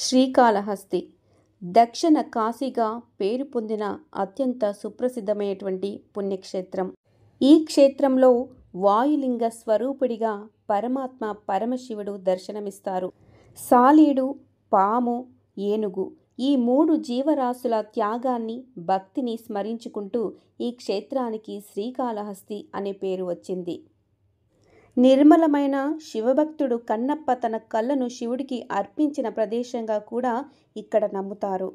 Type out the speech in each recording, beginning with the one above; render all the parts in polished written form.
శ్రీకాళహస్తి దక్షిణ కాశీగా పేరు పొందిన అత్యంత సుప్రసిద్ధమైనటువంటి పుణ్యక్షేత్రం. ఈ క్షేత్రంలో వాయులింగ స్వరూపుడిగా పరమాత్మ పరమశివుడు దర్శనమిస్తారు. సాలీడు, పాము, ఏనుగు ఈ మూడు జీవరాశుల త్యాగాన్ని, భక్తిని స్మరించుకుంటూ ఈ క్షేత్రానికి శ్రీకాళహస్తి అనే పేరు వచ్చింది. నిర్మలమైన శివభక్తుడు కన్నప్ప తన కళ్ళను శివుడికి అర్పించిన ప్రదేశంగా కూడా ఇక్కడ నమ్ముతారు.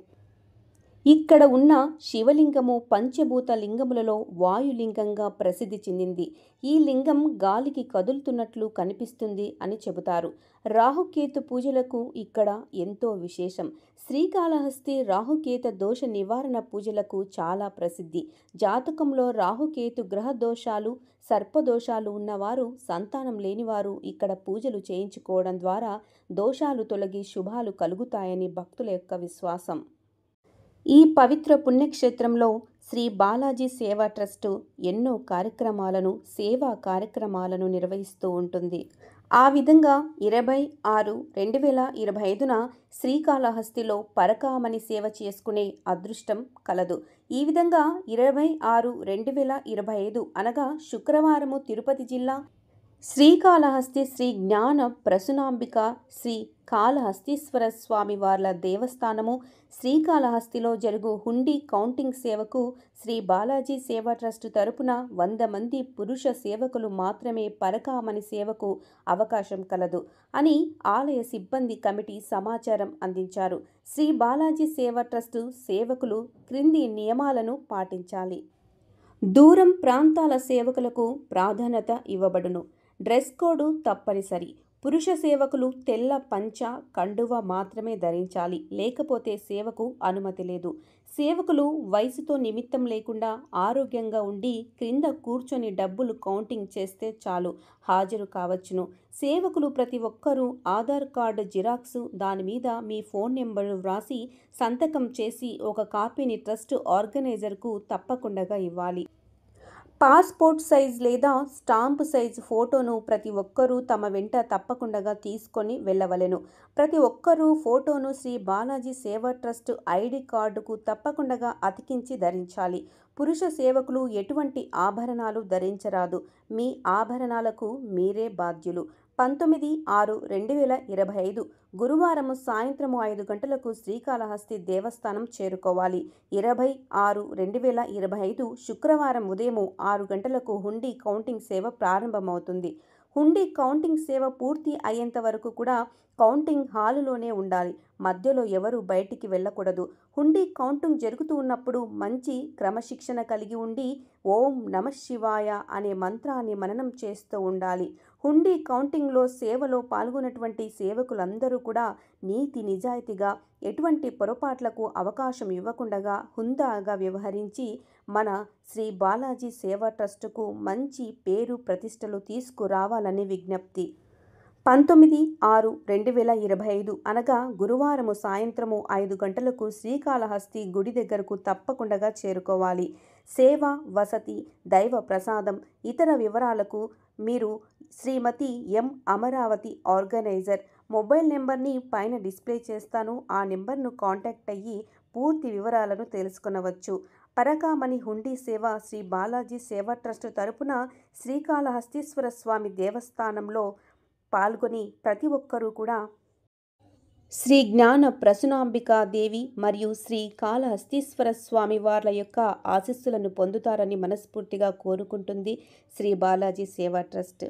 ఇక్కడ ఉన్న శివలింగము పంచభూత లింగములలో వాయులింగంగా ప్రసిద్ధి చెందింది. ఈ లింగం గాలికి కదులుతున్నట్లు కనిపిస్తుంది అని చెబుతారు. రాహుకేతు పూజలకు ఇక్కడ ఎంతో విశేషం. శ్రీకాళహస్తి రాహుకేతు దోష నివారణ పూజలకు చాలా ప్రసిద్ధి. జాతకంలో రాహుకేతు గ్రహ దోషాలు, సర్పదోషాలు ఉన్నవారు, సంతానం లేనివారు ఇక్కడ పూజలు చేయించుకోవడం ద్వారా దోషాలు తొలగి శుభాలు కలుగుతాయని భక్తుల యొక్క విశ్వాసం. ఈ పవిత్ర పుణ్యక్షేత్రంలో శ్రీ బాలాజీ సేవా ట్రస్టు ఎన్నో సేవా కార్యక్రమాలను నిర్వహిస్తూ ఉంటుంది. ఆ విధంగా 26/2025న శ్రీకాళహస్తిలో పరకామణి సేవ చేసుకునే అదృష్టం కలదు. ఈ విధంగా 26/2025 అనగా శుక్రవారము తిరుపతి జిల్లా శ్రీకాళహస్తి శ్రీ జ్ఞాన ప్రసూనాంబిక శ్రీ కాళహస్తీశ్వర స్వామి వార్ల దేవస్థానము శ్రీకాళహస్తిలో జరుగు హుండీ కౌంటింగ్ సేవకు శ్రీ బాలాజీ సేవా ట్రస్టు తరపున 100 మంది పురుష సేవకులు మాత్రమే పరకామణి సేవకు అవకాశం కలదు అని ఆలయ సిబ్బంది కమిటీ సమాచారం అందించారు. శ్రీ బాలాజీ సేవా ట్రస్టు సేవకులు క్రింది నియమాలను పాటించాలి. దూరం ప్రాంతాల సేవకులకు ప్రాధాన్యత ఇవ్వబడును. డ్రెస్ కోడ్ తప్పనిసరి. పురుష సేవకులు తెల్ల పంచ, కండువ మాత్రమే ధరించాలి. లేకపోతే సేవకు అనుమతి లేదు. సేవకులు వయసుతో నిమిత్తం లేకుండా ఆరోగ్యంగా ఉండి క్రింద కూర్చొని డబ్బులు కౌంటింగ్ చేస్తే చాలు హాజరు కావచ్చును. సేవకులు ప్రతి ఒక్కరూ ఆధార్ కార్డు జిరాక్సు, దాని మీద మీ ఫోన్ నెంబరు వ్రాసి సంతకం చేసి ఒక కాపీని ట్రస్ట్ ఆర్గనైజర్కు తప్పకుండా ఇవ్వాలి. పాస్పోర్ట్ సైజ్ లేదా స్టాంప్ సైజ్ ఫోటోను ప్రతి ఒక్కరూ తమ వెంట తప్పకుండా తీసుకొని వెళ్ళవలెను. ప్రతి ఒక్కరూ ఫోటోను శ్రీ బాలాజీ సేవా ట్రస్ట్ ఐడి కార్డుకు తప్పకుండా అతికించి ధరించాలి. పురుష సేవకులు ఎటువంటి ఆభరణాలు ధరించరాదు. మీ ఆభరణాలకు మీరే బాధ్యులు. 19/6/2025 గురువారం సాయంత్రం 5 గంటలకు శ్రీకాళహస్తి దేవస్థానం చేరుకోవాలి. 20/6/2025 శుక్రవారం ఉదయం 6 గంటలకు హుండీ కౌంటింగ్ సేవ ప్రారంభమవుతుంది. హుండీ కౌంటింగ్ సేవ పూర్తి అయ్యేంత వరకు కూడా కౌంటింగ్ హాలులోనే ఉండాలి. మధ్యలో ఎవరు బయటికి వెళ్ళకూడదు. హుండీ కౌంటింగ్ జరుగుతూ ఉన్నప్పుడు మంచి క్రమశిక్షణ కలిగి ఉండి ఓం నమఃశివాయ అనే మంత్రాన్ని మననం చేస్తూ ఉండాలి. హుండీ కౌంటింగ్లో సేవలో పాల్గొన్నటువంటి సేవకులందరూ కూడా నీతి నిజాయితీగా ఎటువంటి పొరపాట్లకు అవకాశం ఇవ్వకుండా హుందాగా వ్యవహరించి మన శ్రీ బాలాజీ సేవా ట్రస్టుకు మంచి పేరు ప్రతిష్టలు తీసుకురావాలని విజ్ఞప్తి. 19/6/2025 అనగా గురువారం సాయంత్రం 5 గంటలకు శ్రీకాళహస్తి గుడి దగ్గరకు తప్పకుండా చేరుకోవాలి. సేవ, వసతి, దైవ ప్రసాదం, ఇతర వివరాలకు మీరు శ్రీమతి ఎం అమరావతి ఆర్గనైజర్ మొబైల్ నెంబర్ని పైన డిస్ప్లే చేస్తాను. ఆ నెంబర్ను కాంటాక్ట్ అయ్యి పూర్తి వివరాలను తెలుసుకొనవచ్చు. పరకామణి హుండీ సేవ శ్రీ బాలాజీ సేవా ట్రస్టు తరపున శ్రీకాళహస్తీశ్వర స్వామి దేవస్థానంలో పాల్గొని ప్రతి ఒక్కరూ కూడా శ్రీ జ్ఞాన ప్రసూనాంబికా దేవి మరియు శ్రీ కాళహస్తీశ్వర స్వామి వార్ల యొక్క ఆశీస్సులను పొందుతారని మనస్ఫూర్తిగా కోరుకుంటుంది శ్రీ బాలాజీ సేవా ట్రస్ట్.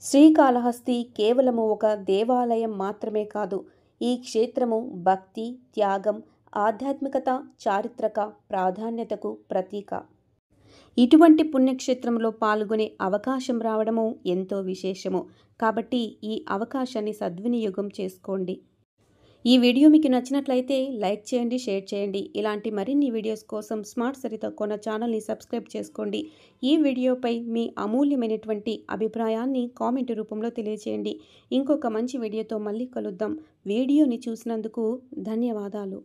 శ్రీకాళహస్తి కేవలము ఒక దేవాలయం మాత్రమే కాదు. ఈ క్షేత్రము భక్తి, త్యాగం, ఆధ్యాత్మికత, చారిత్రక ప్రాధాన్యతకు ప్రతీక. ఇటువంటి పుణ్యక్షేత్రంలో పాల్గొనే అవకాశం రావడము ఎంతో విశేషము. కాబట్టి ఈ అవకాశాన్ని సద్వినియోగం చేసుకోండి. ఈ వీడియో మీకు నచ్చినట్లయితే లైక్ చేయండి, షేర్ చేయండి. ఇలాంటి మరిన్ని వీడియోస్ కోసం స్మార్ట్ సరిత కోన ఛానల్ని సబ్స్క్రైబ్ చేసుకోండి. ఈ వీడియోపై మీ అమూల్యమైనటువంటి అభిప్రాయాన్ని కామెంట్ రూపంలో తెలియజేయండి. ఇంకొక మంచి వీడియోతో మళ్ళీ కలుద్దాం. వీడియోని చూసినందుకు ధన్యవాదాలు.